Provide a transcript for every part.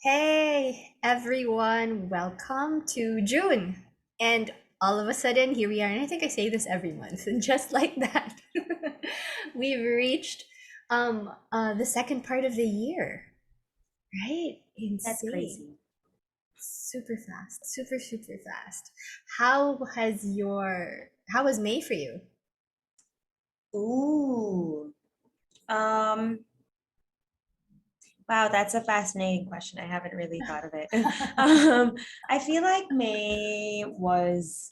Hey everyone, welcome to June. And all of a sudden, here we are. And I think I say this every month. And just like that, we've reached the second part of the year, right? That's Insane. crazy. Super fast, super fast. How was May for you? Ooh. Um, wow, that's a fascinating question. I haven't really thought of it. I feel like May was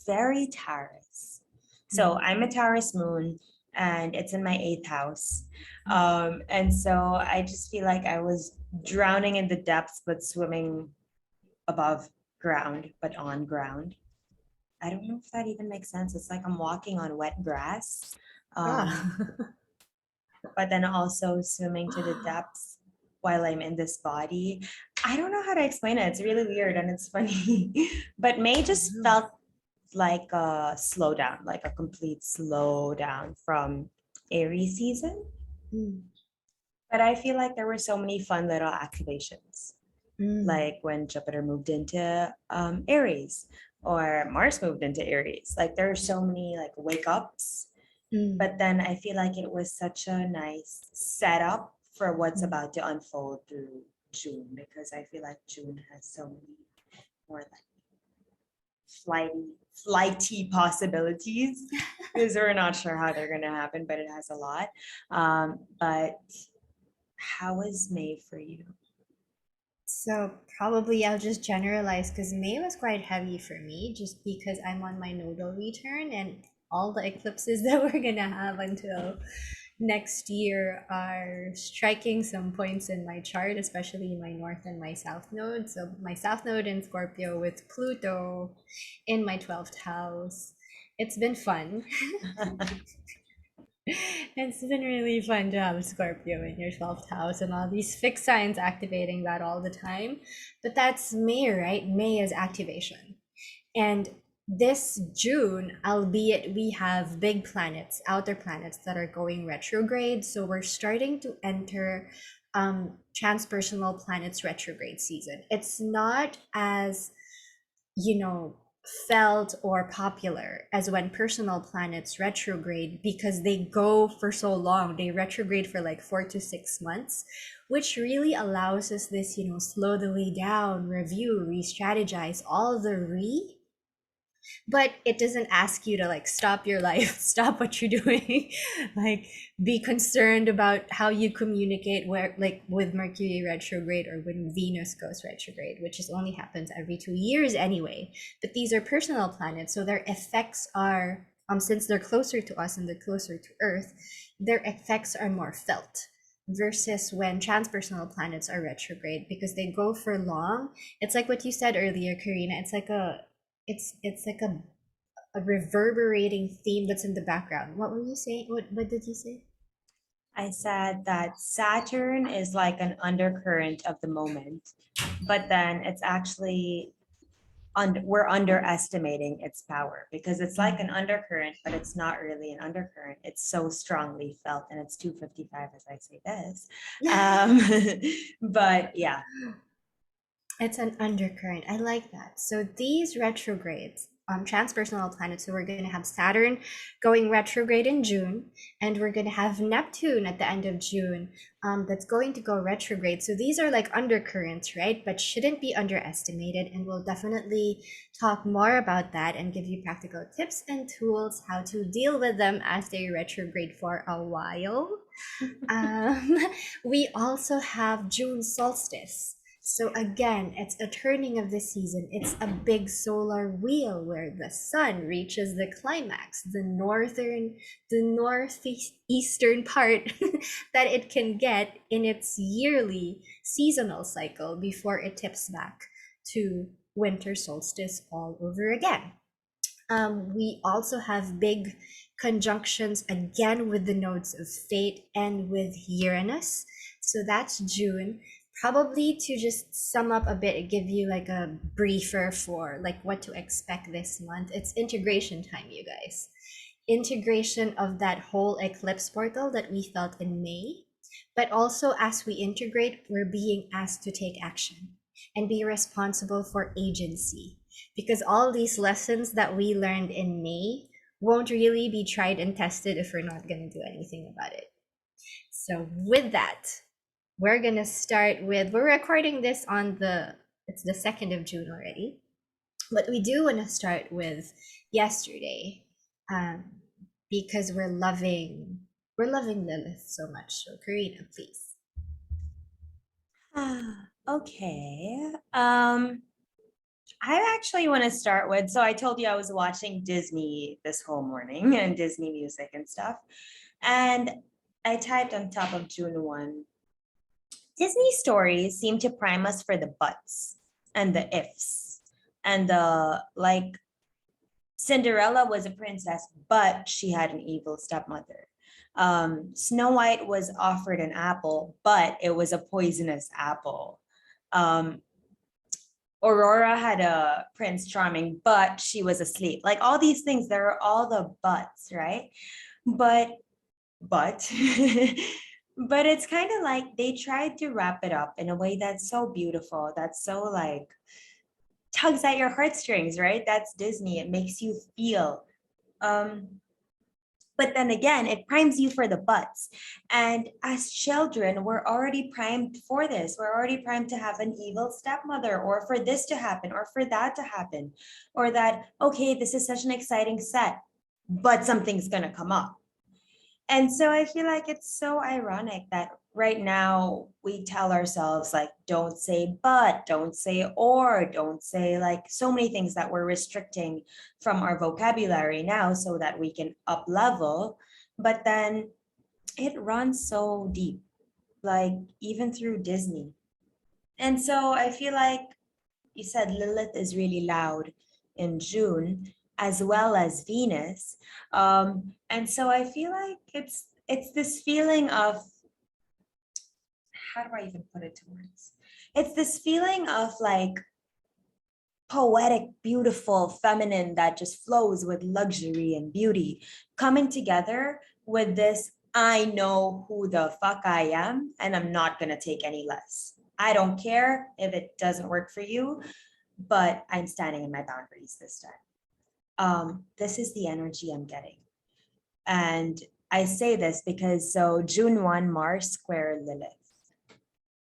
very Taurus. So Mm, I'm a Taurus moon and it's in my eighth house. And so I just feel like I was drowning in the depths, but swimming above ground, but on ground. I don't know if that even makes sense. It's like I'm walking on wet grass. Um, ah. but then also swimming to the depths while I'm in this body. I don't know how to explain it. It's really weird and it's funny. But May just felt like a slowdown, like a complete slowdown from Aries season. Mm, But I feel like there were so many fun little activations, mm, like when Jupiter moved into Aries or Mars moved into Aries. Like there are so many like wake ups, mm, but then I feel like it was such a nice setup for what's mm. about to unfold through June because I feel like June has so many more like flighty possibilities because we're not sure how they're going to happen, but it has a lot. But how was May for you? So probably I'll just generalize because May was quite heavy for me just because I'm on my nodal return and all the eclipses that we're gonna have until next year are striking some points in my chart, especially in my north and my south node. So my south node in Scorpio with Pluto in my 12th house. It's been fun. It's been really fun to have Scorpio in your 12th house and all these fixed signs activating that all the time. But that's May, right? May is activation. And this June, albeit we have big planets, outer planets that are going retrograde. So we're starting to enter transpersonal planets retrograde season. It's not as you know, felt or popular as when personal planets retrograde because they go for so long. They retrograde for like 4 to 6 months, which really allows us this, slow the way down, review, re strategize, all the but it doesn't ask you to like stop your life, stop what you're doing, like be concerned about how you communicate where like with Mercury retrograde or when Venus goes retrograde, which is only happens every 2 years anyway. But these are personal planets, so their effects are since they're closer to us and they're closer to Earth, their effects are more felt versus when transpersonal planets are retrograde because they go for long. It's like what you said earlier, Karina. It's like a reverberating theme that's in the background. What were you saying? What did you say? I said that Saturn is like an undercurrent of the moment, but then it's actually we're underestimating its power because it's like an undercurrent, but it's not really an undercurrent. It's so strongly felt, and it's 2:55 as I say this. Um, but yeah, It's an undercurrent. I like that. So these retrogrades, transpersonal planets. So we're going to have Saturn going retrograde in June, and we're going to have Neptune at the end of June, that's going to go retrograde. So these are like undercurrents, right? But shouldn't be underestimated. And we'll definitely talk more about that and give you practical tips and tools how to deal with them as they retrograde for a while. Um, we also have June solstice. So again, it's a turning of the season. It's a big solar wheel where the sun reaches the climax, the northeastern part that it can get in its yearly seasonal cycle before it tips back to winter solstice all over again. We also have big conjunctions again with the nodes of fate and with Uranus. So that's June. Probably to just sum up a bit, give you like a briefer for like what to expect this month. It's integration time, you guys. Integration of that whole eclipse portal that we felt in May. But also, as we integrate, we're being asked to take action and be responsible for agency. Because all these lessons that we learned in May won't really be tried and tested if we're not going to do anything about it. So, with that, we're going to start with, we're recording this on it's the 2nd of June already. But we do want to start with yesterday, um, because we're loving Lilith so much. So Karina, please. Okay. I actually want to start with, so I told you I was watching Disney this whole morning and Disney music and stuff. And I typed on top of June 1, Disney stories seem to prime us for the buts and the ifs and the like. Cinderella was a princess, but she had an evil stepmother. Snow White was offered an apple, but it was a poisonous apple. Um, Aurora had a Prince Charming, but she was asleep. Like all these things, there are all the buts, right? But but but it's kind of like they tried to wrap it up in a way that's so beautiful, that's so like tugs at your heartstrings, right? That's Disney. It makes you feel. Um, but then again, it primes you for the butts. And as children, we're already primed for this. We're already primed to have an evil stepmother, or for this to happen, or for that to happen, or that, okay, this is such an exciting set, but something's going to come up. And so I feel like it's so ironic that right now we tell ourselves, like, don't say but, don't say or, don't say like so many things that we're restricting from our vocabulary now so that we can up level. But then it runs so deep, like even through Disney. And so I feel like you said Lilith is really loud in June, as well as Venus. And so I feel like it's this feeling of, how do I even put it to words? It's this feeling of like poetic, beautiful, feminine that just flows with luxury and beauty coming together with this, I know who the fuck I am and I'm not going to take any less. I don't care if it doesn't work for you, but I'm standing in my boundaries this time. This is the energy I'm getting. And I say this because so June 1, Mars square Lilith.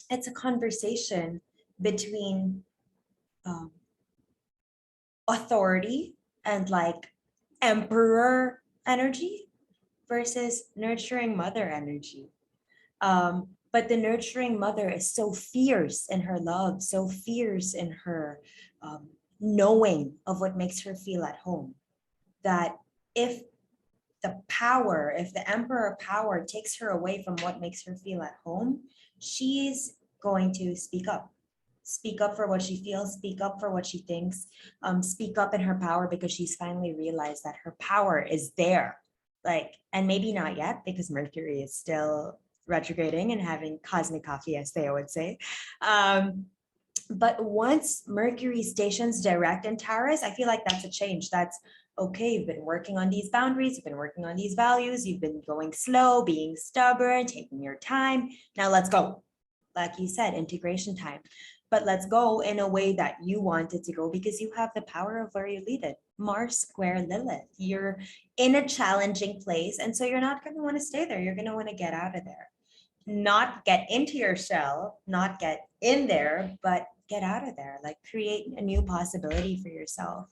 It's a conversation between um, authority and like emperor energy versus nurturing mother energy. But the nurturing mother is so fierce in her love, so fierce in her um, knowing of what makes her feel at home. That if if the emperor power takes her away from what makes her feel at home, she's going to speak up for what she feels, speak up for what she thinks, speak up in her power because she's finally realized that her power is there. Like, and maybe not yet because Mercury is still retrograding and having cosmic coffee, as they would say. But once Mercury stations direct in Taurus, I feel like that's a change. That's okay. You've been working on these boundaries, you've been working on these values, you've been going slow, being stubborn, taking your time. Now let's go. Like you said, integration time. But let's go in a way that you want it to go because you have the power of where you lead it. Mars square Lilith. You're in a challenging place. And so you're not going to want to stay there. You're going to want to get out of there, not get into your shell, not get in there, but get out of there, like create a new possibility for yourself.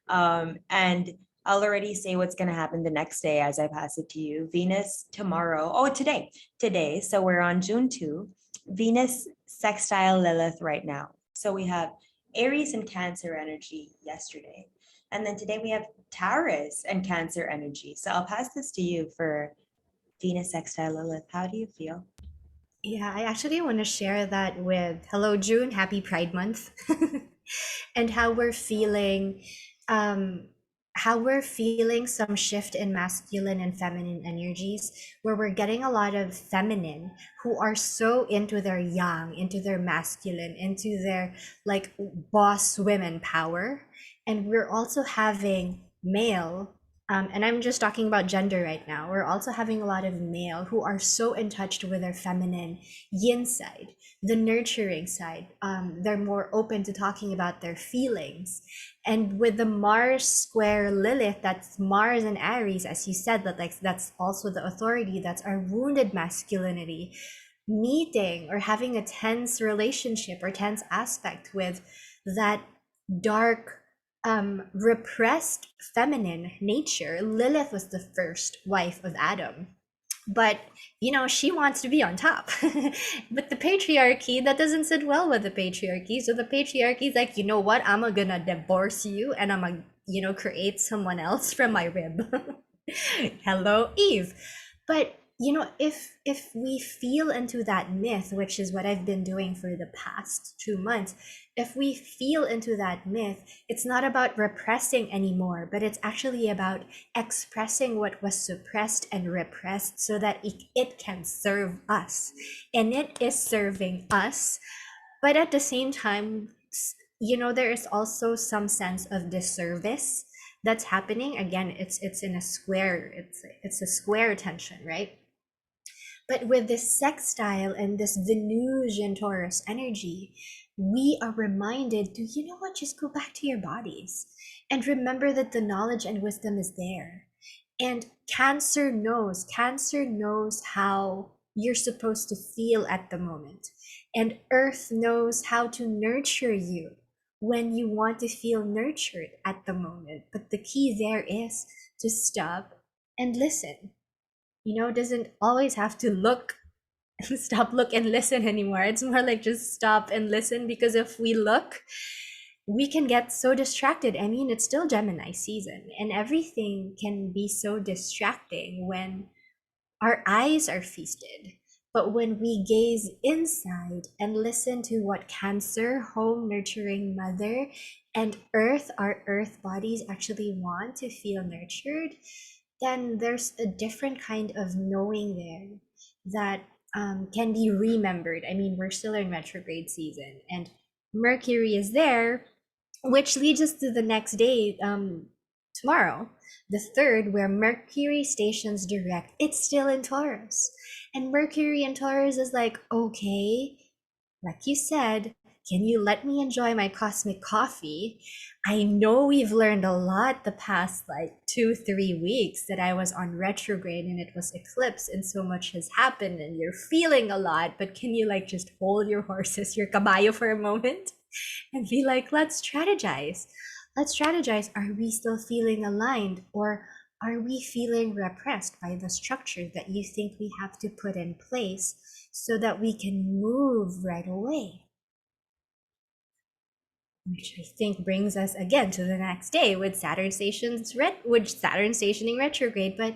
And I'll already say what's going to happen the next day as I pass it to you. Venus tomorrow, oh, today. So we're on June 2, Venus sextile Lilith right now. So we have Aries and Cancer energy yesterday. And then today we have Taurus and Cancer energy. So I'll pass this to you for Venus sextile Lilith. How do you feel? Yeah, I actually want to share that with Hello June, happy Pride Month, and um, how we're feeling some shift in masculine and feminine energies, where we're getting a lot of feminine who are so into their yang, into their masculine, into their like boss women power, and we're also having male And I'm just talking about gender right now. We're also having a lot of male who are so in touch with their feminine yin side, the nurturing side. They're more open to talking about their feelings. And with the Mars square Lilith, that's Mars and Aries, as you said, that like that's also the authority, that's our wounded masculinity, meeting or having a tense relationship or tense aspect with that dark repressed feminine nature. Lilith was the first wife of Adam, but you know she wants to be on top. But the patriarchy, that doesn't sit well with the patriarchy, so the patriarchy is like, you know what, I'm gonna divorce you and I'm gonna, you know, create someone else from my rib. Hello Eve. But you know, if we feel into that myth, which is what I've been doing for the past 2 months, if we feel into that myth, it's not about repressing anymore, but it's actually about expressing what was suppressed and repressed so that it can serve us. And it is serving us. But at the same time, you know, there is also some sense of disservice that's happening. Again, it's in a square, it's a square tension, right? But with this sextile and this Venusian Taurus energy, we are reminded to, you know what, just go back to your bodies and remember that the knowledge and wisdom is there. And Cancer knows how you're supposed to feel at the moment. And Earth knows how to nurture you when you want to feel nurtured at the moment. But the key there is to stop and listen. You know, it doesn't always have to look stop, look, and listen anymore. It's more like just stop and listen, because if we look, we can get so distracted. I mean, it's still Gemini season, and everything can be so distracting when our eyes are feasted. But when we gaze inside and listen to what Cancer, home nurturing mother, and Earth, our Earth bodies, actually want to feel nurtured, then there's a different kind of knowing there that can be remembered. I mean, we're still in retrograde season, and Mercury is there, which leads us to the next day, tomorrow, the third, where Mercury stations direct. It's still in Taurus. And Mercury in Taurus is like, okay, like you said, can you let me enjoy my cosmic coffee? I know we've learned a lot the past like 2, 3 weeks that I was on retrograde and it was eclipse and so much has happened and you're feeling a lot, but can you like just hold your horses, your caballo for a moment and be like, let's strategize. Let's strategize. Are we still feeling aligned, or are we feeling repressed by the structure that you think we have to put in place so that we can move right away? Which I think brings us again to the next day with Saturn stationing retrograde. But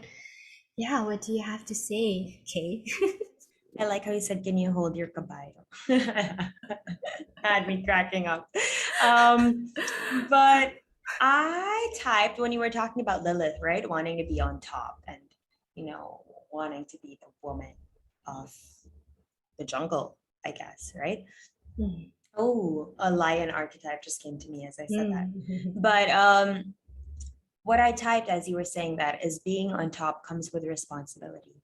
yeah, what do you have to say, Kay? I like how you said, can you hold your caballo? Had me cracking up. But I typed when you were talking about Lilith, right? Wanting to be on top and, you know, wanting to be the woman of the jungle, I guess, right? Mm. Oh, a lion archetype just came to me as I said that. Mm. But what I typed as you were saying that is being on top comes with responsibility.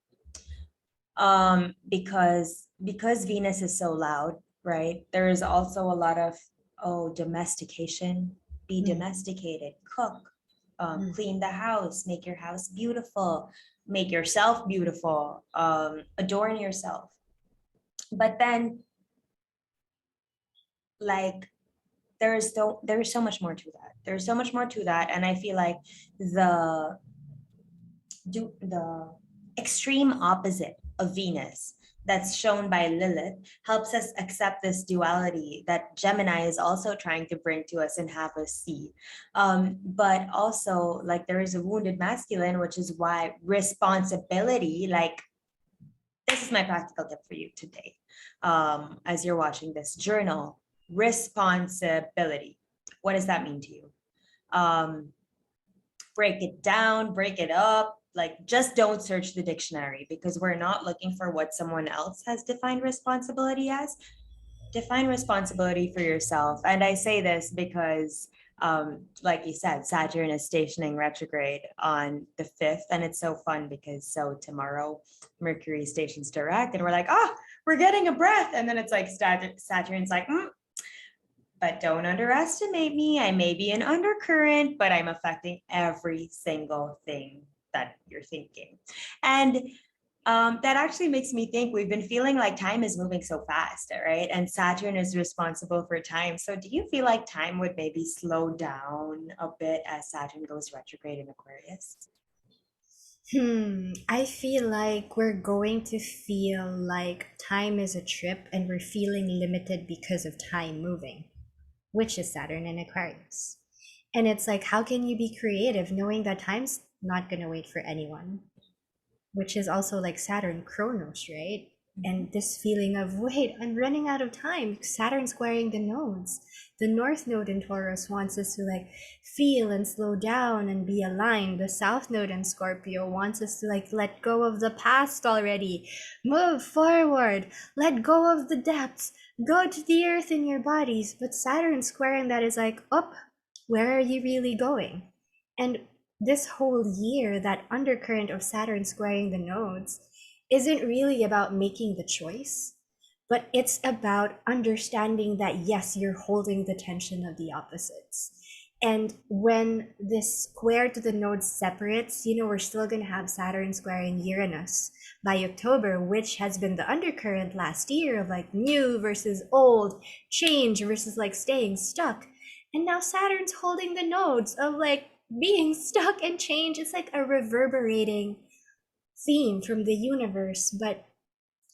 Because Venus is so loud, right? There is also a lot of domestication, be domesticated, cook, clean the house, make your house beautiful, make yourself beautiful, adorn yourself. But then, like, there's so much more to that. There's so much more to that, and I feel like the the extreme opposite of Venus that's shown by Lilith helps us accept this duality that Gemini is also trying to bring to us and have us see. But also, like, there is a wounded masculine, which is why responsibility, like, this is my practical tip for you today. As you're watching this journal, responsibility. What does that mean to you? Break it down, break it up. Like, just don't search the dictionary, because we're not looking for what someone else has defined responsibility as. Define responsibility for yourself. And I say this because like you said, Saturn is stationing retrograde on the 5th. And it's so fun because so tomorrow Mercury stations direct and we're like, oh, we're getting a breath. And then it's like Saturn's like, but don't underestimate me. I may be an undercurrent, but I'm affecting every single thing that you're thinking. And that actually makes me think we've been feeling like time is moving so fast, right? And Saturn is responsible for time. So do you feel like time would maybe slow down a bit as Saturn goes retrograde in Aquarius? I feel like we're going to feel like time is a trip and we're feeling limited because of time moving, which is Saturn in Aquarius. And it's like, how can you be creative knowing that time's not going to wait for anyone? Which is also like Saturn Chronos, right? And this feeling of, wait, I'm running out of time. Saturn squaring the nodes. The North Node in Taurus wants us to like feel and slow down and be aligned. The South Node in Scorpio wants us to like let go of the past already, move forward, let go of the depths, go to the earth in your bodies. But Saturn squaring that is like, up, where are you really going? And this whole year, that undercurrent of Saturn squaring the nodes isn't really about making the choice, but it's about understanding that, yes, you're holding the tension of the opposites. And when this square to the nodes separates, we're still going to have Saturn squaring Uranus by October, which has been the undercurrent last year of like new versus old, change versus like staying stuck. And now Saturn's holding the nodes of like being stuck and change. It's like a reverberating theme from the universe. But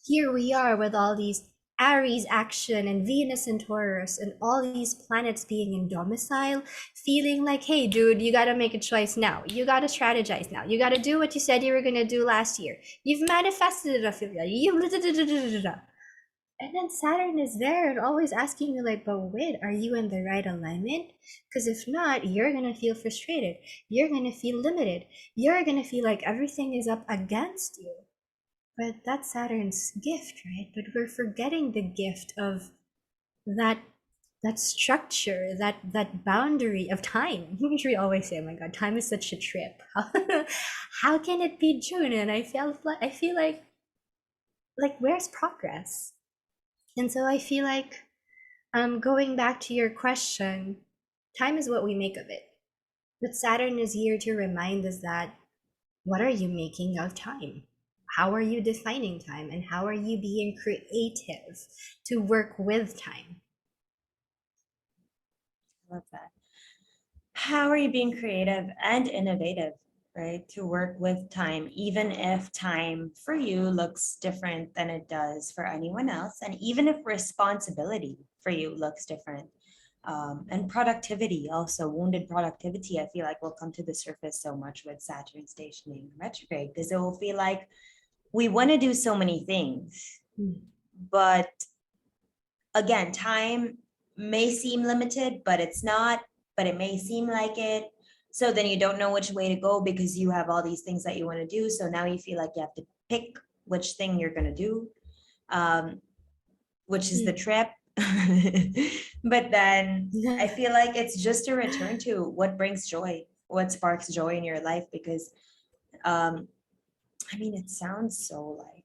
here we are with all these Aries action and Venus and Taurus and all these planets being in domicile, feeling like, hey, dude, you got to make a choice now. You got to strategize now. You got to do what you said you were going to do last year. You've manifested it, Ophelia. And then Saturn is there and always asking you, like, but wait, are you in the right alignment? Because if not, you're going to feel frustrated. You're going to feel limited. You're going to feel like everything is up against you. But that's Saturn's gift, right? But we're forgetting the gift of that structure, that boundary of time. Which we always say, oh my God, time is such a trip. How can it be June? And I feel like where's progress? And so I feel like, going back to your question, time is what we make of it. But Saturn is here to remind us that, what are you making of time? How are you defining time? And how are you being creative to work with time? I love that. How are you being creative and innovative, right? To work with time, even if time for you looks different than it does for anyone else, and even if responsibility for you looks different. And productivity, also wounded productivity, I feel like will come to the surface so much with Saturn stationing retrograde because it will feel like we want to do so many things, but again, time may seem limited, but it's not, but it may seem like it. So then you don't know which way to go because you have all these things that you want to do. So now you feel like you have to pick which thing you're going to do, which is the trip. But then I feel like it's just a return to what brings joy, what sparks joy in your life. Because, I mean, it sounds so like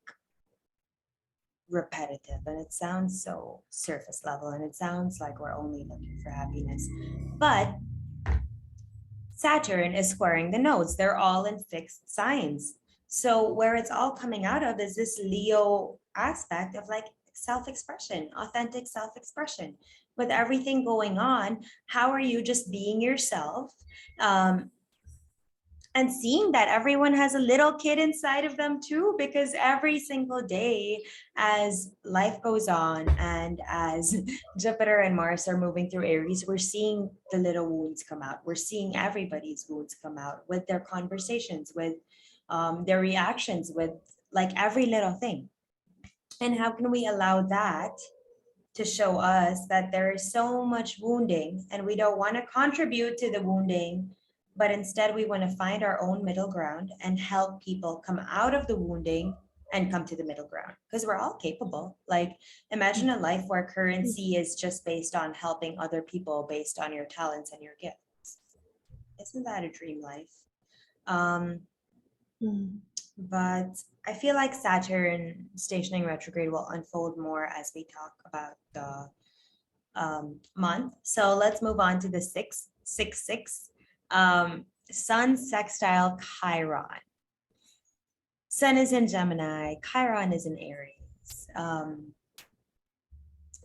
repetitive and it sounds so surface level and it sounds like we're only looking for happiness. But Saturn is squaring the nodes. They're all in fixed signs. So where it's all coming out of is this Leo aspect of like self-expression, authentic self-expression. With everything going on, how are you just being yourself? And seeing that everyone has a little kid inside of them too, because every single day as life goes on and as Jupiter and Mars are moving through Aries, we're seeing the little wounds come out. We're seeing everybody's wounds come out with their conversations, with their reactions, with like every little thing. And how can we allow that to show us that there is so much wounding and we don't want to contribute to the wounding, but instead we want to find our own middle ground and help people come out of the wounding and come to the middle ground because we're all capable. Like, imagine a life where currency is just based on helping other people based on your talents and your gifts. Isn't that a dream life? Um, Mm. but I feel like Saturn stationing retrograde will unfold more as we talk about the month. So let's move on to the 666. Sun sextile Chiron. Sun is in Gemini, Chiron is in Aries.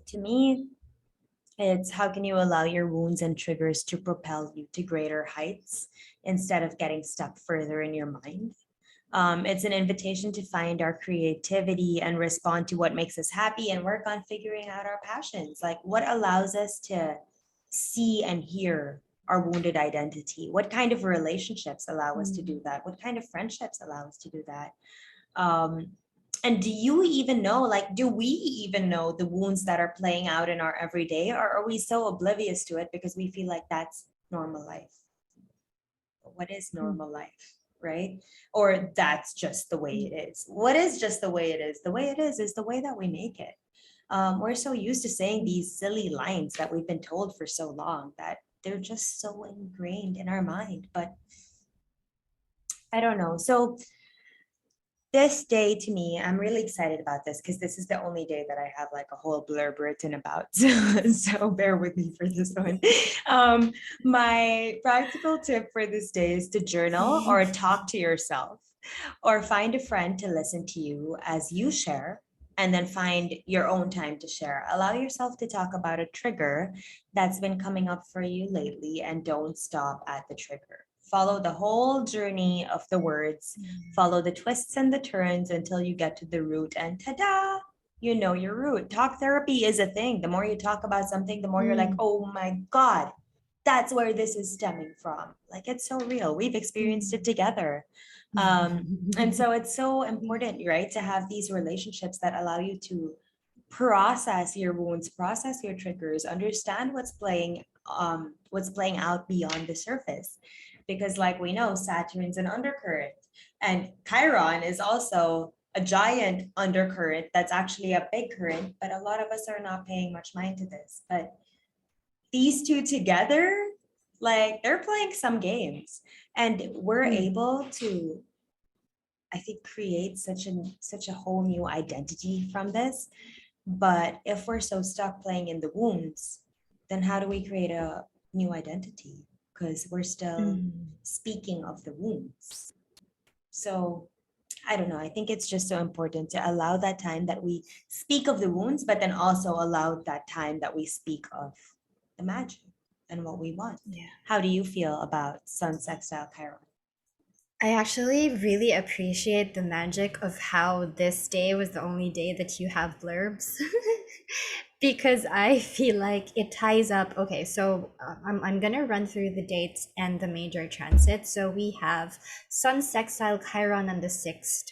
To me, it's how can you allow your wounds and triggers to propel you to greater heights instead of getting stuck further in your mind? It's an invitation to find our creativity and respond to what makes us happy and work on figuring out our passions. Like, what allows us to see and hear our wounded identity? What kind of relationships allow us to do Mm. that? What kind of friendships allow us to do that? Um, and do you even know, like, do we even know the wounds that are playing out in our everyday, or are we so oblivious to it because we feel like that's normal life? What is Mm. normal life, right? Or that's just the way it is. What is just the way it is? The way it is the way that we make it. We're so used to saying these silly lines that we've been told for so long that they're just so ingrained in our mind. But I don't know. So this day to me, I'm really excited about this because this is the only day that I have like a whole blurb written about. So bear with me for this one. Um, my practical tip for this day is to journal or talk to yourself or find a friend to listen to you as you share. And then find your own time to share. Allow yourself to talk about a trigger that's been coming up for you lately and don't stop at the trigger. Follow the whole journey of the words, follow the twists and the turns until you get to the root, and ta-da, you know your root. Talk therapy is a thing. The more you talk about something, the more you're like, Mm. oh my God, that's where this is stemming from. Like, it's so real. We've experienced it Mm. together. And so it's so important, right, to have these relationships that allow you to process your wounds, process your triggers, understand what's playing out beyond the surface. Because like we know, Saturn's an undercurrent and Chiron is also a giant undercurrent that's actually a big current, but a lot of us are not paying much mind to this. But these two together, like they're playing some games and we're Mm. able to, I think, create such a whole new identity from this. But if we're so stuck playing in the wounds, then how do we create a new identity? Because we're still Mm. speaking of the wounds. So I don't know. I think it's just so important to allow that time that we speak of the wounds, but then also allow that time that we speak of the magic and what we want. Yeah. How do you feel about Sun Sextile Chiron? I actually really appreciate the magic of how this day was the only day that you have blurbs. Because I feel like it ties up. Okay, so I'm gonna run through the dates and the major transits. So we have Sun sextile Chiron on the 6th,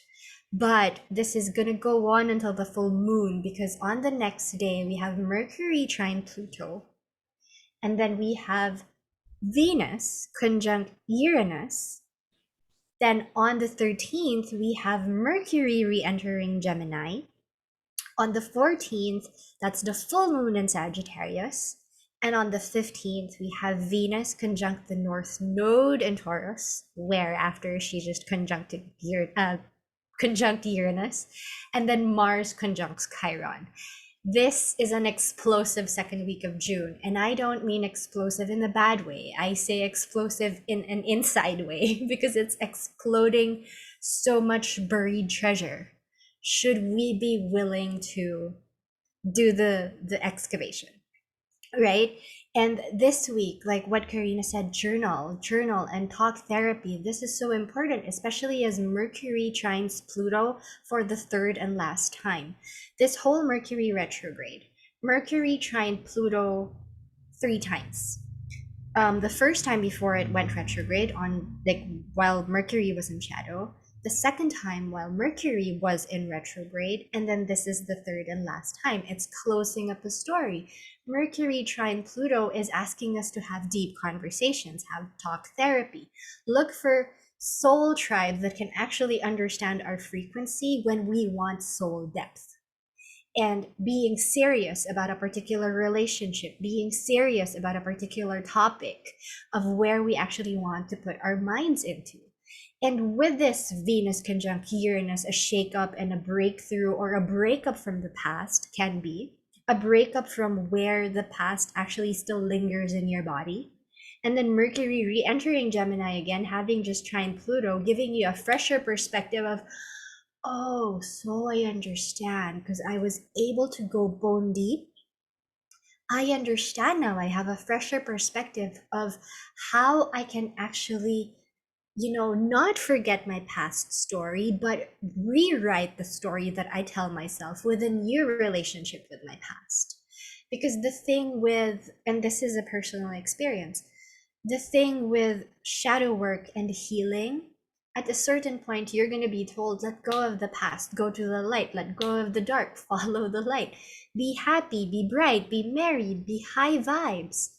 but this is gonna go on until the full moon because on the next day we have Mercury trine Pluto, and then we have Venus conjunct Uranus. Then on the 13th, we have Mercury re entering Gemini. On the 14th, that's the full moon in Sagittarius. And on the 15th, we have Venus conjunct the North Node in Taurus, where after she just conjunct Uranus. And then Mars conjuncts Chiron. This is an explosive second week of June. And I don't mean explosive in a bad way. I say explosive in an inside way because it's exploding so much buried treasure. Should we be willing to do the excavation? Right? And this week, like what Karina said, journal and talk therapy. This is so important, especially as Mercury trines Pluto for the third and last time. This whole Mercury retrograde, Mercury trined Pluto 3 times. The first time before it went retrograde on like while Mercury was in shadow, the second time while Mercury was in retrograde, and then this is the third and last time. It's closing up the story. Mercury trine Pluto is asking us to have deep conversations, have talk therapy, look for soul tribes that can actually understand our frequency when we want soul depth. And being serious about a particular relationship, being serious about a particular topic of where we actually want to put our minds into. And with this Venus conjunct Uranus, a shakeup and a breakthrough or a breakup from the past can be a breakup from where the past actually still lingers in your body. And then Mercury re entering Gemini again, having just trine Pluto, giving you a fresher perspective of, oh, so I understand because I was able to go bone deep. I understand now. I have a fresher perspective of how I can actually, not forget my past story, but rewrite the story that I tell myself with a new relationship with my past. Because the thing with, and this is a personal experience, the thing with shadow work and healing, at a certain point you're going to be told, let go of the past, go to the light, let go of the dark, follow the light, be happy, be bright, be merry, be high vibes.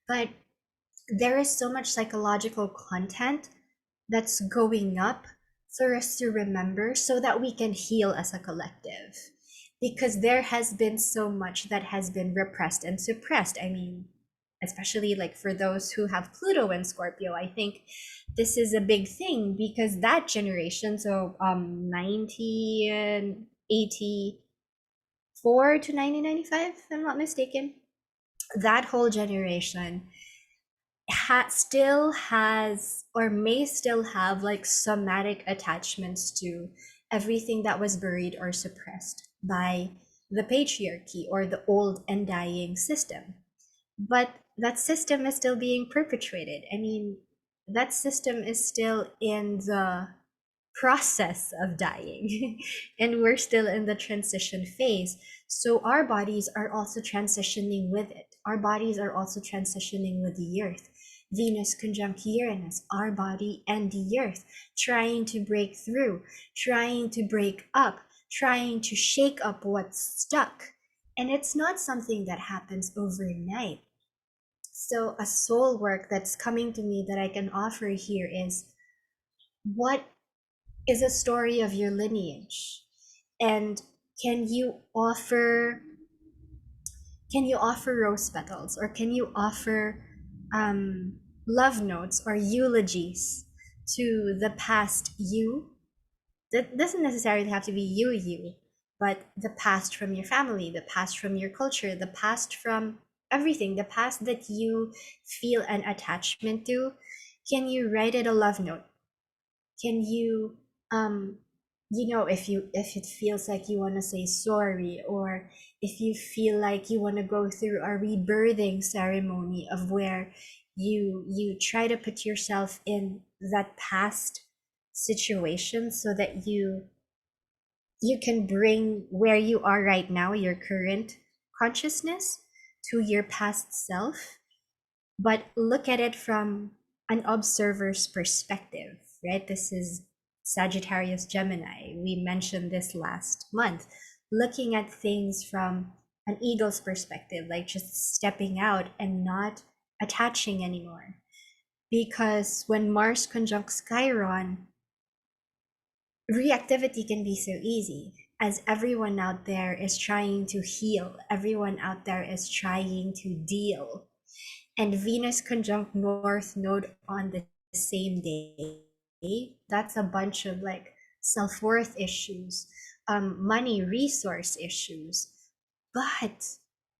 But there is so much psychological content that's going up for us to remember so that we can heal as a collective, because there has been so much that has been repressed and suppressed. I mean, especially like for those who have Pluto and Scorpio, I think this is a big thing because that generation, so 90 and 84 to 1995, if I'm not mistaken, that whole generation still has or may still have like somatic attachments to everything that was buried or suppressed by the patriarchy or the old and dying system. But that system is still being perpetuated. I mean, that system is still in the process of dying and we're still in the transition phase. So our bodies are also transitioning with it. Our bodies are also transitioning with the earth. Venus conjunct Uranus, our body and the earth, trying to break through, trying to break up, trying to shake up what's stuck. And it's not something that happens overnight. So a soul work that's coming to me that I can offer here is, what is a story of your lineage? And can you offer can you offer rose petals, or can you offer love notes or eulogies to the past you? That doesn't necessarily have to be you, but the past from your family, the past from your culture, the past from everything, the past that you feel an attachment to. Can you write it a love note? Can you um if it feels like you want to say sorry, or if you feel like you want to go through a rebirthing ceremony of where you try to put yourself in that past situation so that you can bring where you are right now, your current consciousness, to your past self, but look at it from an observer's perspective, right? This is Sagittarius Gemini. We mentioned this last month. Looking at things from an eagle's perspective, like just stepping out and not attaching anymore. Because when Mars conjuncts Chiron, reactivity can be so easy, as everyone out there is trying to heal, everyone out there is trying to deal. And Venus conjunct North Node on the same day, that's a bunch of like self-worth issues, money resource issues. But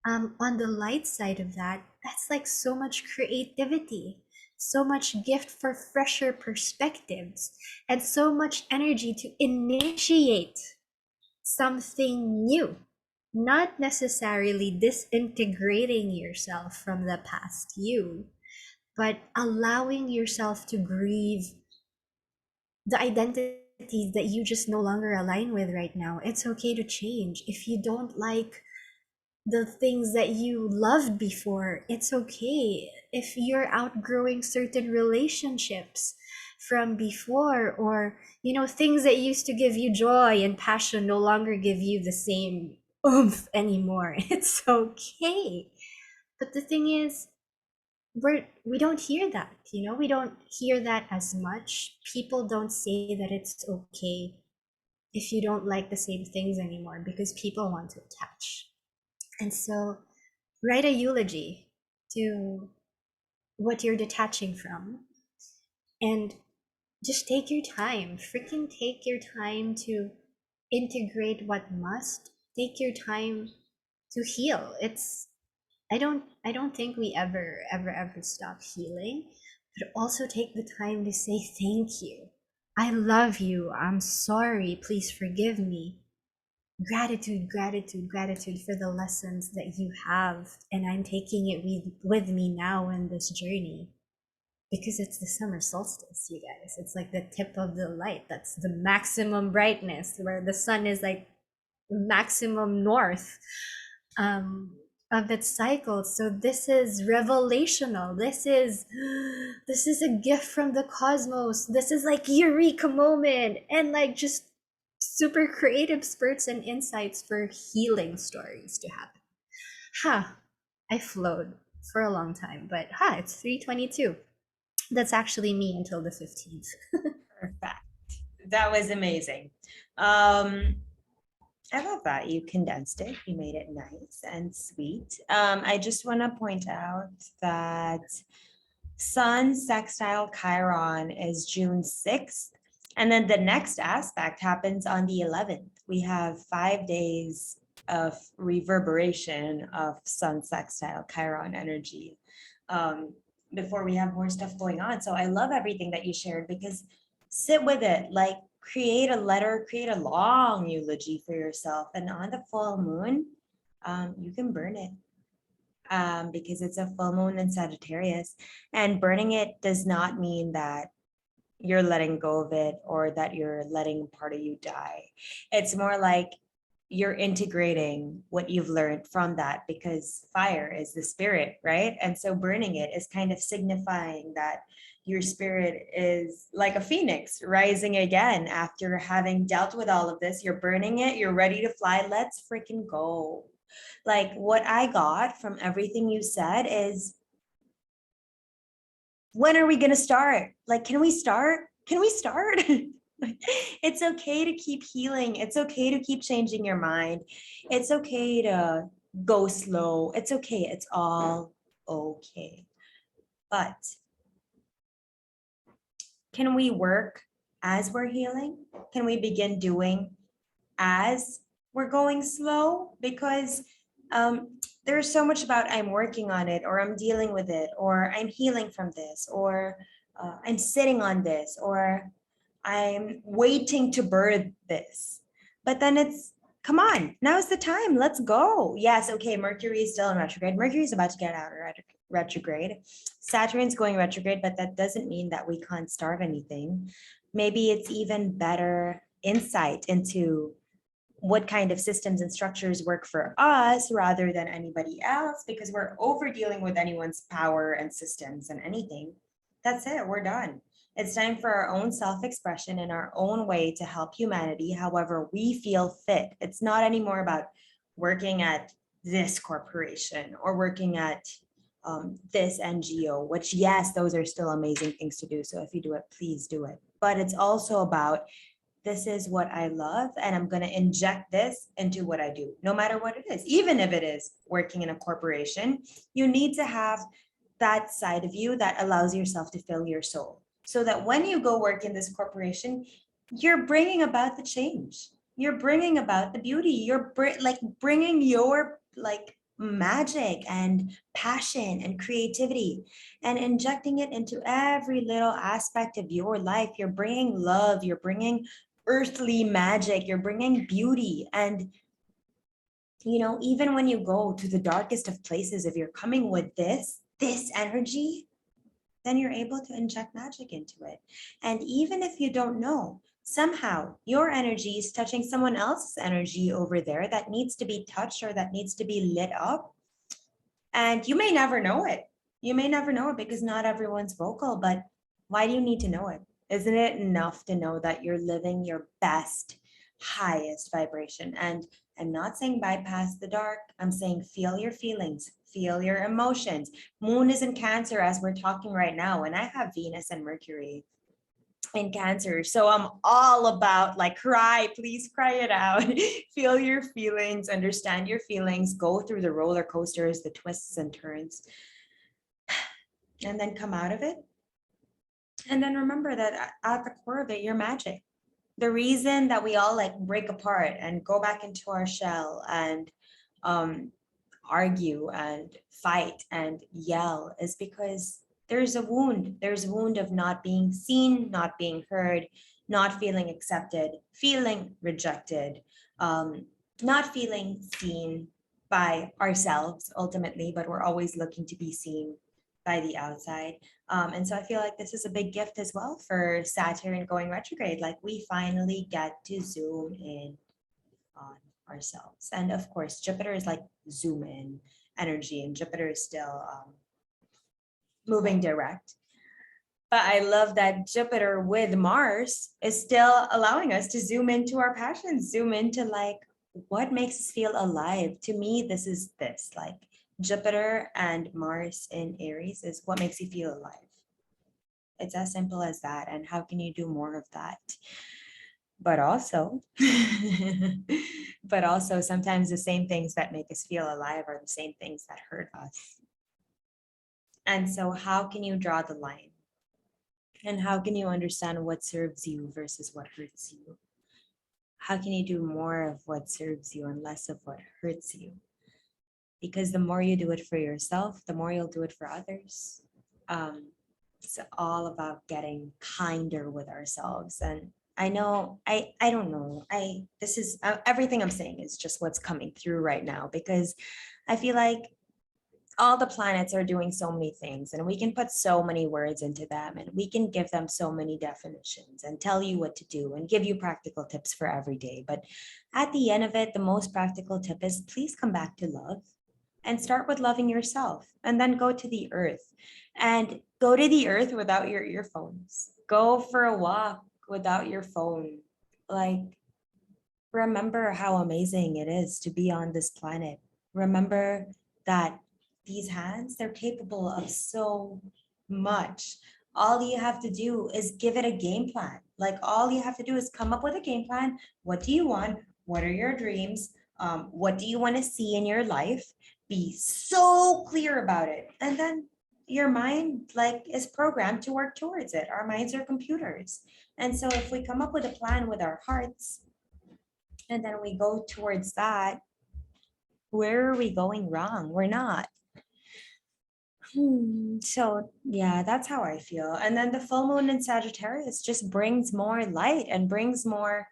on the light side of that, that's like so much creativity, so much gift for fresher perspectives, and so much energy to initiate something new, not necessarily disintegrating yourself from the past you, but allowing yourself to grieve the identities that you just no longer align with right now. It's okay to change. If you don't like the things that you loved before, it's okay. If you're outgrowing certain relationships from before, or things that used to give you joy and passion no longer give you the same oomph anymore, it's okay. But the thing is, we don't hear that, you know, we don't hear that as much. People don't say that it's okay if you don't like the same things anymore, because people want to attach. And so write a eulogy to what you're detaching from, and just take your time, freaking take your time to integrate what must, take your time to heal. It's, I don't think we ever stop healing, but also take the time to say thank you. I love you. I'm sorry. Please forgive me. Gratitude, gratitude, gratitude for the lessons that you have, and I'm taking it with me now in this journey, because it's the summer solstice, you guys. It's like the tip of the light. That's the maximum brightness, where the sun is like maximum north um, of its cycle. So this is revelational. This is a gift from the cosmos. This is like eureka moment, and like just super creative spurts and insights for healing stories to happen. Ha! I flowed for a long time, but it's 3:22. That's actually me until the 15th. Perfect. That was amazing. Um, I love that you condensed it. You made it nice and sweet. I just want to point out that Sun sextile Chiron is June 6th. And then the next aspect happens on the 11th. We have 5 days of reverberation of Sun sextile Chiron energy um, before we have more stuff going on. So I love everything that you shared, because sit with it, like create a letter, create a long eulogy for yourself. And on the full moon, you can burn it because it's a full moon in Sagittarius. And burning it does not mean that you're letting go of it or that you're letting part of you die. It's more like you're integrating what you've learned from that, because fire is the spirit, right? And so burning it is kind of signifying that your spirit is like a phoenix rising again after having dealt with all of this. You're burning it, you're ready to fly. Let's freaking go. Like what I got from everything you said is, when are we going to start? Like, can we start? Can we start? It's okay to keep healing. It's okay to keep changing your mind. It's okay to go slow. It's okay. It's all okay. But can we work as we're healing? Can we begin doing as we're going slow? Because there's so much about I'm working on it, or I'm dealing with it, or I'm healing from this, or I'm sitting on this, or I'm waiting to birth this. But then it's, come on, now's the time. Let's go. Yes, okay, Mercury is still in retrograde. Mercury is about to get out of retrograde. Saturn's going retrograde, but that doesn't mean that we can't start anything. Maybe it's even better insight into what kind of systems and structures work for us rather than anybody else, because we're over dealing with anyone's power and systems and anything. That's it, we're done. It's time for our own self-expression in our own way to help humanity however we feel fit. It's not anymore about working at this corporation or working at this NGO, which, yes, those are still amazing things to do. So if you do it, please do it. But it's also about, this is what I love, and I'm going to inject this into what I do, no matter what it is. Even if it is working in a corporation, you need to have that side of you that allows yourself to fill your soul, so that when you go work in this corporation, you're bringing about the change. You're bringing about the beauty. You're like bringing your like magic and passion and creativity and injecting it into every little aspect of your life. You're bringing love. You're bringing earthly magic. You're bringing beauty. And, you know, even when you go to the darkest of places, if you're coming with this energy, then you're able to inject magic into it. And even if you don't know, somehow your energy is touching someone else's energy over there that needs to be touched or that needs to be lit up. And you may never know it. You may never know it because not everyone's vocal, but why do you need to know it? Isn't it enough to know that you're living your best, highest vibration? And I'm not saying bypass the dark. I'm saying feel your feelings, feel your emotions. Moon is in Cancer as we're talking right now, and I have Venus and Mercury in Cancer. So I'm all about like cry, please cry it out. Feel your feelings, understand your feelings, go through the roller coasters, the twists and turns, and then come out of it. And then remember that at the core of it, you're magic. The reason that we all like break apart and go back into our shell and um, argue and fight and yell is because there's a wound. There's a wound of not being seen, not being heard, not feeling accepted, feeling rejected, um, not feeling seen by ourselves ultimately, but we're always looking to be seen by the outside. And so I feel like this is a big gift as well for Saturn going retrograde. Like we finally get to zoom in on ourselves. And of course, Jupiter is like zoom in energy, and Jupiter is still moving direct. But I love that Jupiter with Mars is still allowing us to zoom into our passions, zoom into like what makes us feel alive. To me, this is this like Jupiter and Mars in Aries is what makes you feel alive. It's as simple as that. And how can you do more of that? But also, but also sometimes the same things that make us feel alive are the same things that hurt us. And so how can you draw the line? And how can you understand what serves you versus what hurts you? How can you do more of what serves you and less of what hurts you? Because the more you do it for yourself, the more you'll do it for others. It's all about getting kinder with ourselves. And I know, I don't know. This is everything I'm saying is just what's coming through right now, because I feel like all the planets are doing so many things, and we can put so many words into them, and we can give them so many definitions and tell you what to do and give you practical tips for every day. But at the end of it, the most practical tip is please come back to love and start with loving yourself, and then go to the earth and go to the earth without your earphones. Go for a walk without your phone. Like, remember how amazing it is to be on this planet. Remember that these hands, they're capable of so much. All you have to do is give it a game plan. Like, all you have to do is come up with a game plan. What do you want? What are your dreams? What do you want to see in your life? Be so clear about it. And then your mind like is programmed to work towards it. Our minds are computers. And so if we come up with a plan with our hearts and then we go towards that, where are we going wrong? We're not. So yeah, that's how I feel. And then the full moon in Sagittarius just brings more light and brings more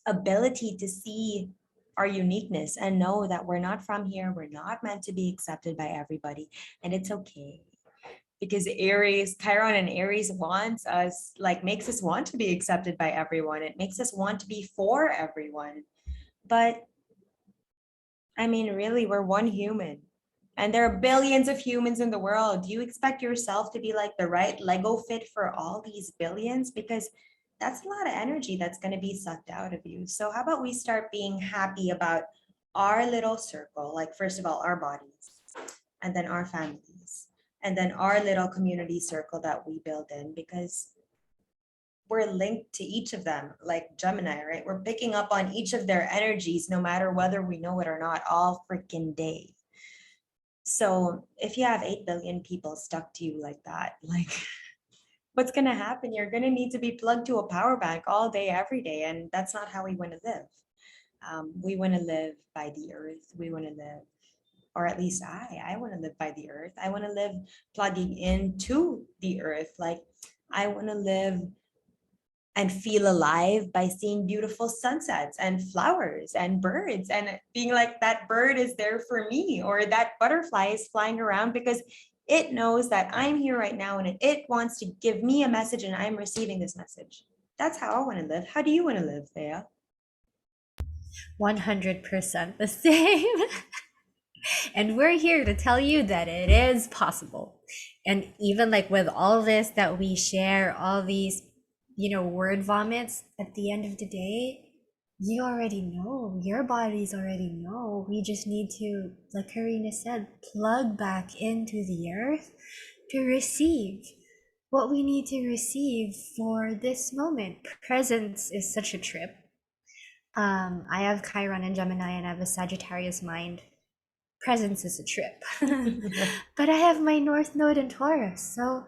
ability to see our uniqueness and know that we're not from here. We're not meant to be accepted by everybody. And it's okay. Because Aries, Chiron and Aries wants us, like makes us want to be accepted by everyone. It makes us want to be for everyone. But I mean, really, we're one human. And there are billions of humans in the world. Do you expect yourself to be like the right Lego fit for all these billions? Because that's a lot of energy that's going to be sucked out of you. So how about we start being happy about our little circle? Like, first of all, our bodies, and then our families, and then our little community circle that we build in, because we're linked to each of them, like Gemini, right? We're picking up on each of their energies, no matter whether we know it or not, all freaking day. So if you have 8 billion people stuck to you like that, like what's going to happen? You're going to need to be plugged to a power bank all day, every day. And that's not how we want to live. We want to live by the earth. We want to live, or at least I want to live by the earth. I want to live plugging into the earth. Like, I want to live and feel alive by seeing beautiful sunsets and flowers and birds and being like, that bird is there for me, or that butterfly is flying around because it knows that I'm here right now and it wants to give me a message and I'm receiving this message. That's how I want to live. How do you want to live, Thea? 100% the same. And we're here to tell you that it is possible. And even like with all this that we share, all these, word vomits, at the end of the day, You already know. Your bodies already know. We just need to, like Karina said, plug back into the earth to receive what we need to receive for this moment. Presence is such a trip. I have Chiron and Gemini, and I have a Sagittarius mind. Presence is a trip. But I have my North Node in Taurus. So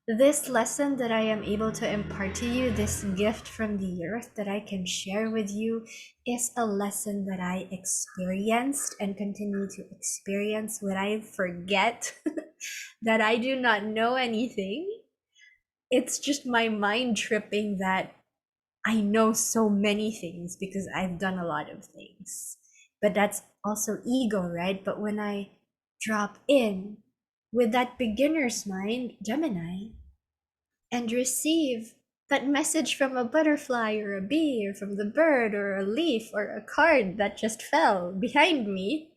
this lesson that I am able to impart to you, this gift from the earth that I can share with you, is a lesson that I experienced and continue to experience when I forget that I do not know anything. It's just my mind tripping that I know so many things because I've done a lot of things. But that's also ego, right? But when I drop in with that beginner's mind, Gemini, and receive that message from a butterfly or a bee or from the bird or a leaf or a card that just fell behind me,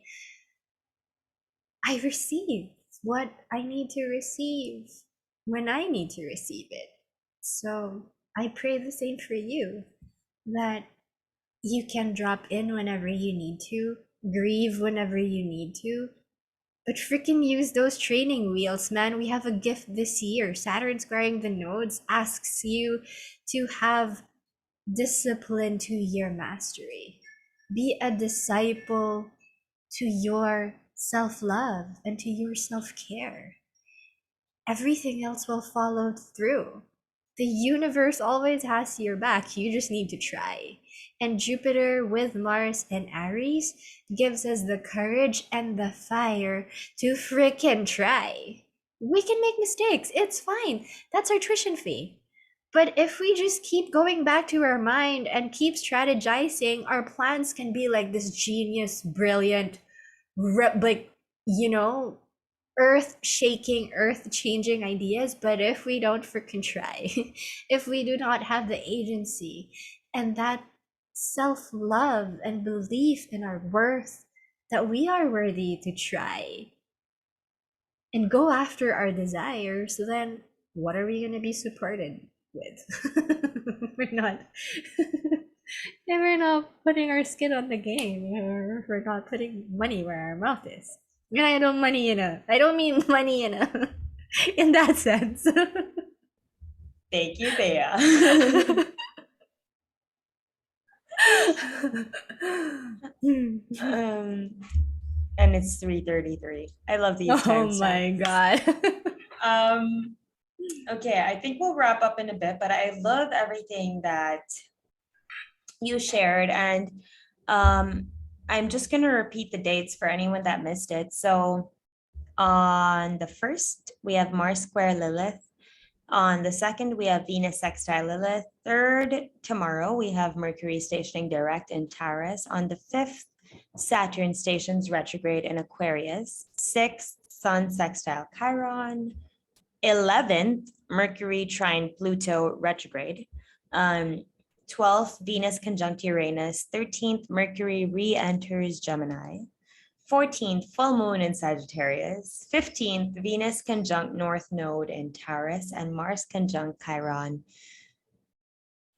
I receive what I need to receive when I need to receive it. So I pray the same for you, that you can drop in whenever you need to, grieve whenever you need to, but freaking use those training wheels, man. We have a gift this year. Saturn squaring the nodes asks you to have discipline to your mastery. Be a disciple to your self love and to your self care. Everything else will follow through. The universe always has your back. You just need to try. And Jupiter with Mars and Aries gives us the courage and the fire to frickin' try. We can make mistakes. It's fine. That's our tuition fee. But if we just keep going back to our mind and keep strategizing, our plans can be like this genius, brilliant, like, you know, earth shaking, earth changing ideas. But if we don't freaking try, if we do not have the agency and that self love and belief in our worth, that we are worthy to try and go after our desires, then what are we going to be supported with? We're not. And we're not putting our skin on the game, or we're not putting money where our mouth is. And I don't mean money in a in that sense. Thank you, Thea. um, and it's 3:33. I love these Oh time my stamps. god. Um, okay, I think we'll wrap up in a bit, but I love everything that you shared. And I'm just going to repeat the dates for anyone that missed it. So on the 1st, we have Mars square Lilith. On the 2nd, we have Venus sextile Lilith. 3rd, tomorrow, we have Mercury stationing direct in Taurus. On the 5th, Saturn stations retrograde in Aquarius. 6th, Sun sextile Chiron. 11th, Mercury trine Pluto retrograde. 12th, Venus conjunct Uranus. 13th, Mercury re-enters Gemini. 14th, full moon in Sagittarius. 15th, Venus conjunct North Node in Taurus, and Mars conjunct Chiron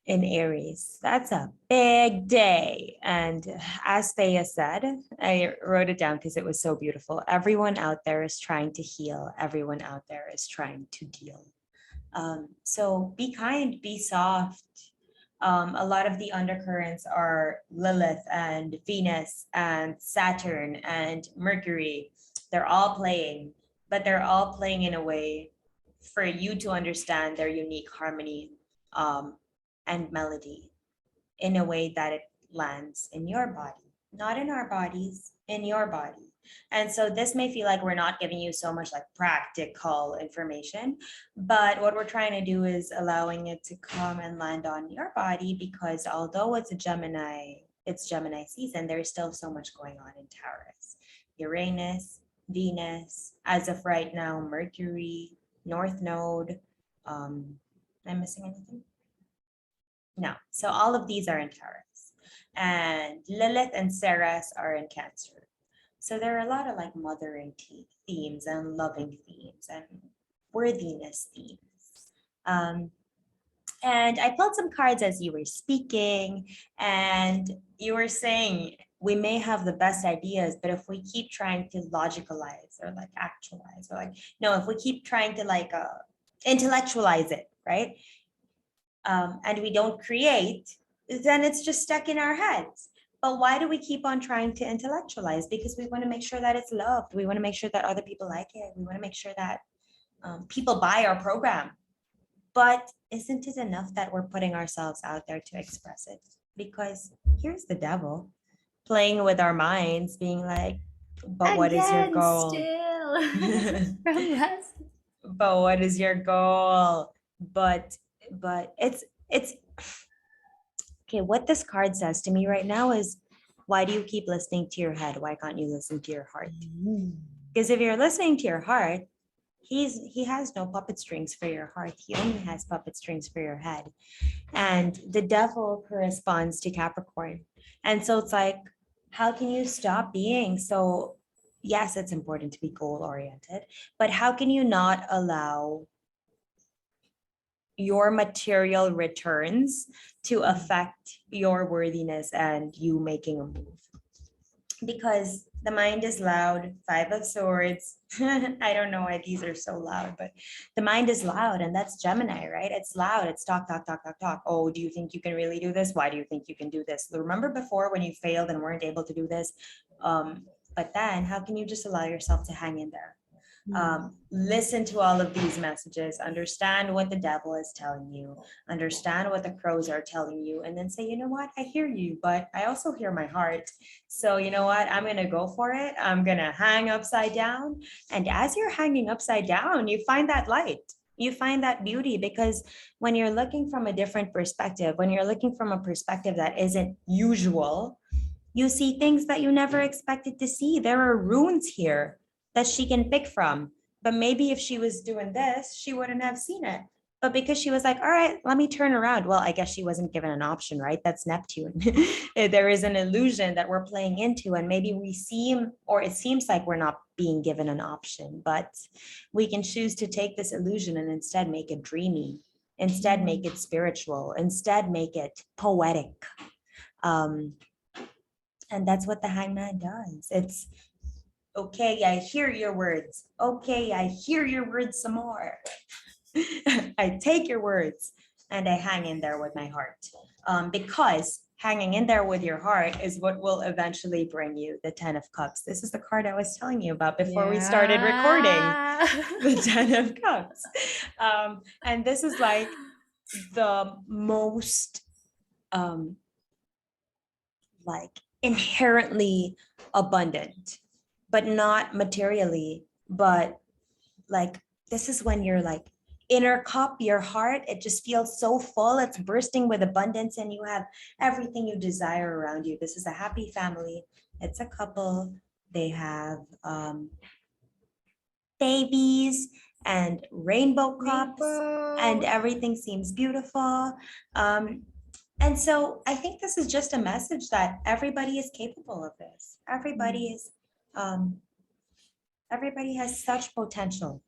in Aries. That's a big day. And as Thea said, I wrote it down because it was so beautiful. Everyone out there is trying to heal. Everyone out there is trying to deal. So be kind, be soft. A lot of the undercurrents are Lilith and Venus and Saturn and Mercury. They're all playing, but they're all playing in a way for you to understand their unique harmony and melody in a way that it lands in your body, not in our bodies, in your body. And so this may feel like we're not giving you so much like practical information, but what we're trying to do is allowing it to come and land on your body, because although it's Gemini season, there's still so much going on in Taurus. Uranus, Venus, as of right now, Mercury, North Node. Am I missing anything? No. So all of these are in Taurus. And Lilith and Ceres are in Cancer. So there are a lot of like mothering themes and loving themes and worthiness themes. Um, And I pulled some cards as you were speaking, and you were saying we may have the best ideas, but if we keep trying to logicalize or like actualize, or like, no, if we keep trying to like intellectualize it, right? And we don't create, then it's just stuck in our heads. But why do we keep on trying to intellectualize? Because we want to make sure that it's loved. We want to make sure that other people like it. We want to make sure that people buy our program. But isn't it enough that we're putting ourselves out there to express it? Because here's the devil playing with our minds, being like, but what is your Again, goal? still from last. But what is your goal? But it's okay. What this card says to me right now is, why do you keep listening to your head? Why can't you listen to your heart? Because if you're listening to your heart, he has no puppet strings for your heart. He only has puppet strings for your head. And the devil corresponds to Capricorn. And so it's like, how can you stop being so, yes, it's important to be goal oriented, but how can you not allow your material returns to affect your worthiness and you making a move? Because the mind is loud. 5 of Swords. I don't know why these are so loud, but the mind is loud, and that's Gemini, right? It's loud. It's talk, talk, talk, talk, talk. Oh, do you think you can really do this? Why do you think you can do this? Remember before when you failed and weren't able to do this? But then how can you just allow yourself to hang in there? Listen to all of these messages, understand what the devil is telling you, understand what the crows are telling you, and then say, you know what, I hear you, but I also hear my heart. So you know what, I'm gonna go for it. I'm gonna hang upside down. And as you're hanging upside down, you find that light. You find that beauty, because when you're looking from a different perspective, when you're looking from a perspective that isn't usual, you see things that you never expected to see. There are runes here that she can pick from. But maybe if she was doing this, she wouldn't have seen it. But because she was like, all right, let me turn around. Well, I guess she wasn't given an option, right? That's Neptune. There is an illusion that we're playing into, and maybe we seem, or it seems like we're not being given an option, but we can choose to take this illusion and instead make it dreamy, instead make it spiritual, instead make it poetic. Um, and that's what the hangman does. It's okay, I hear your words. Okay, I hear your words some more. I take your words and I hang in there with my heart. Because hanging in there with your heart is what will eventually bring you the 10 of Cups. This is the card I was telling you about before we started recording. The 10 of Cups. And this is like the most like inherently abundant, but not materially, but like this is when you're like inner cup, your heart, it just feels so full, it's bursting with abundance, and you have everything you desire around you. This is a happy family. It's a couple. They have babies and rainbow cups, and everything seems beautiful. And so I think this is just a message that everybody is capable of this. Everybody has such potential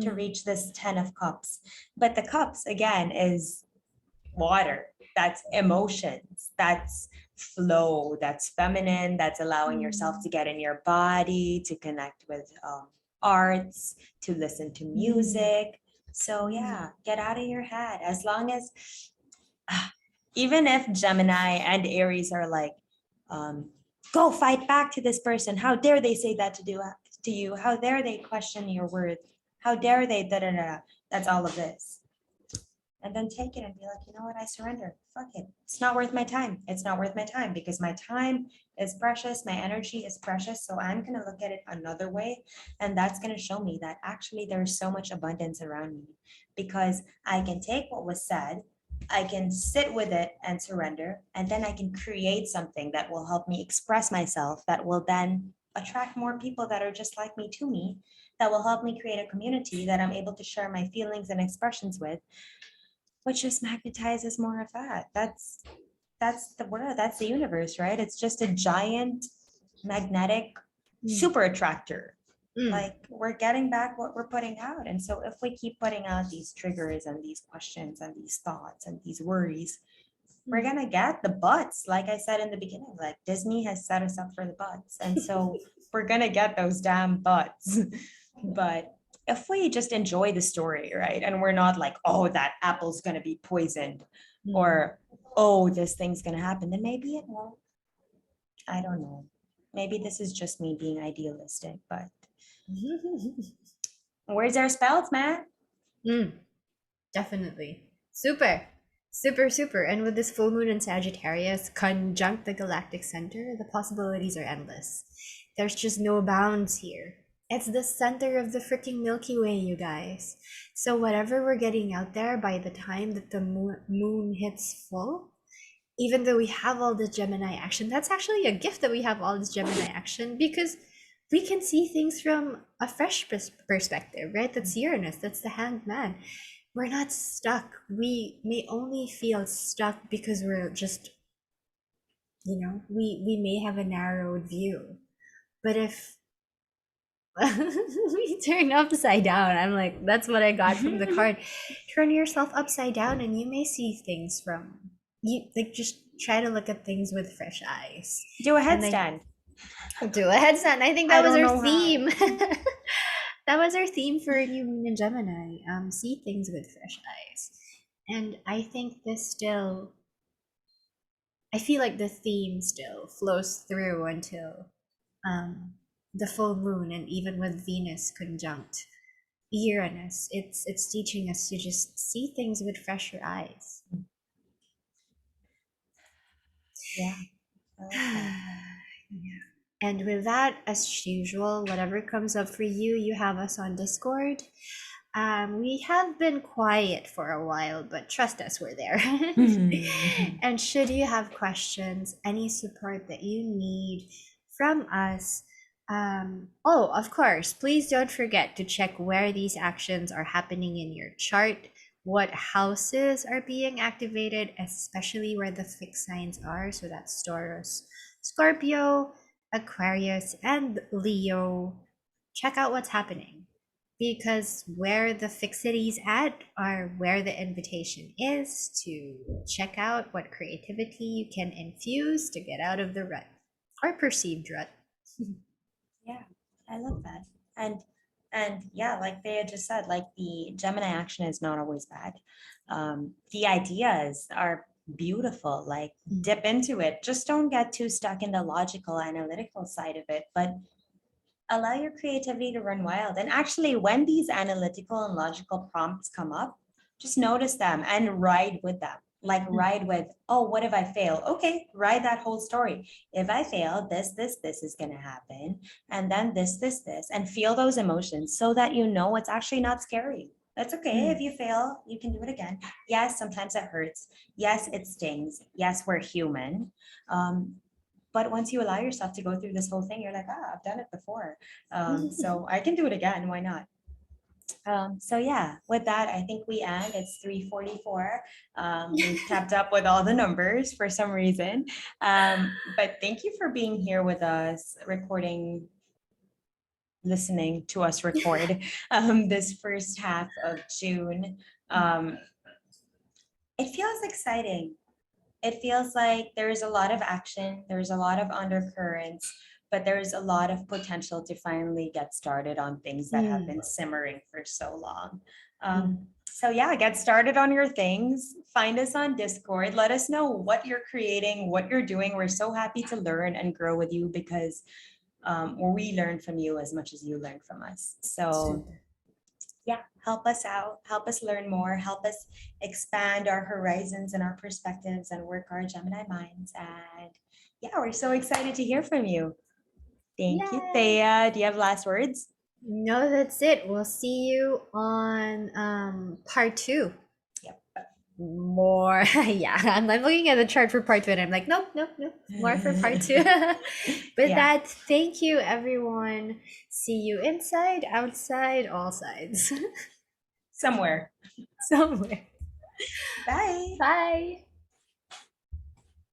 to reach this 10 of Cups. But the cups, again, is water. That's emotions. That's flow. That's feminine. That's allowing yourself to get in your body, to connect with arts, to listen to music. So yeah, get out of your head. As long as, even if Gemini and Aries are like, go fight back to this person. How dare they say that to you? How dare they question your worth? How dare they da da da? That's all of this. And then take it and be like, you know what? I surrender. Fuck it. It's not worth my time. It's not worth my time, because my time is precious. My energy is precious. So I'm going to look at it another way. And that's going to show me that actually there's so much abundance around me, because I can take what was said, I can sit with it and surrender, and then I can create something that will help me express myself, that will then attract more people that are just like me to me, that will help me create a community that I'm able to share my feelings and expressions with, which just magnetizes more of that. That's the world, that's the universe, right? It's just a giant magnetic super attractor. Mm, Like we're getting back what we're putting out. And so if we keep putting out these triggers and these questions and these thoughts and these worries, we're mm. gonna get the butts. Like I said in the beginning, like Disney has set us up for the butts. And so we're gonna get those damn butts. But if we just enjoy the story, right? And we're not like, oh, that apple's gonna be poisoned, Mm. or oh, this thing's gonna happen, then maybe it won't. I don't know. Maybe this is just me being idealistic, but where's our spells, man? Mm, definitely. Super. Super, super. And with this full moon in Sagittarius conjunct the galactic center, the possibilities are endless. There's just no bounds here. It's the center of the freaking Milky Way, you guys. So, whatever we're getting out there by the time that the moon hits full, even though we have all this Gemini action, that's actually a gift that we have all this Gemini action because we can see things from a fresh perspective, right? That's Uranus, that's the hanged man. We're not stuck. We may only feel stuck because we're just, we may have a narrowed view. But if we turn upside down, I'm like, that's what I got from the card. Turn yourself upside down and you may see things from you, like, just try to look at things with fresh eyes. Do a And then headstand. do a headstand. I think I that was don't our know how. theme. That was our theme for New Moon in Gemini. See things with fresh eyes. And I think this still, I feel like the theme still flows through until um, the full moon, and even with Venus conjunct Uranus, it's teaching us to just see things with fresher eyes. Yeah, I like that. Yeah. And with that, as usual, whatever comes up for you, you have us on Discord. We have been quiet for a while, but trust us, we're there. And should you have questions, any support that you need from us, oh, of course, please don't forget to check where these actions are happening in your chart, what houses are being activated, especially where the fixed signs are. So that's Taurus, Scorpio, Aquarius, and Leo. Check out what's happening because where the fixity's at are where the invitation is to check out what creativity you can infuse to get out of the rut or perceived rut. Yeah, I love that. And yeah, like they had just said, like the Gemini action is not always bad. The ideas are beautiful. Like dip into it. Just don't get too stuck in the logical, analytical side of it, but allow your creativity to run wild. And actually, when these analytical and logical prompts come up, just notice them and ride with them. Like ride with, oh, what if I fail? Okay, ride that whole story. If I fail, this is gonna happen. And then this, and feel those emotions so that you know it's actually not scary. That's okay. If you fail, you can do it again. Yes, sometimes it hurts. Yes, it stings. Yes, we're human. But once you allow yourself to go through this whole thing, you're like, ah, I've done it before. So I can do it again. Why not? So yeah, with that, I think we end. It's 3:44. We've kept up with all the numbers for some reason. But thank you for being here with us, recording, listening to us record this first half of June. Um, it feels exciting. It feels like there's a lot of action, there's a lot of undercurrents, but there's a lot of potential to finally get started on things that have been simmering for so long. So yeah, get started on your things. Find us on Discord. Let us know what you're creating, what you're doing. We're so happy to learn and grow with you because we learn from you as much as you learn from us. So Super. yeah, help us out, help us learn more, help us expand our horizons and our perspectives and work our Gemini minds. And yeah, we're so excited to hear from you. Thank you, Yay! Thea. Do you have last words? No, that's it. We'll see you on part two. Yep. More, yeah. I'm looking at the chart for part two, and I'm like, nope, nope, nope. More for part two. With Yeah, that, thank you, everyone. See you inside, outside, all sides. somewhere. Somewhere. Bye. Bye.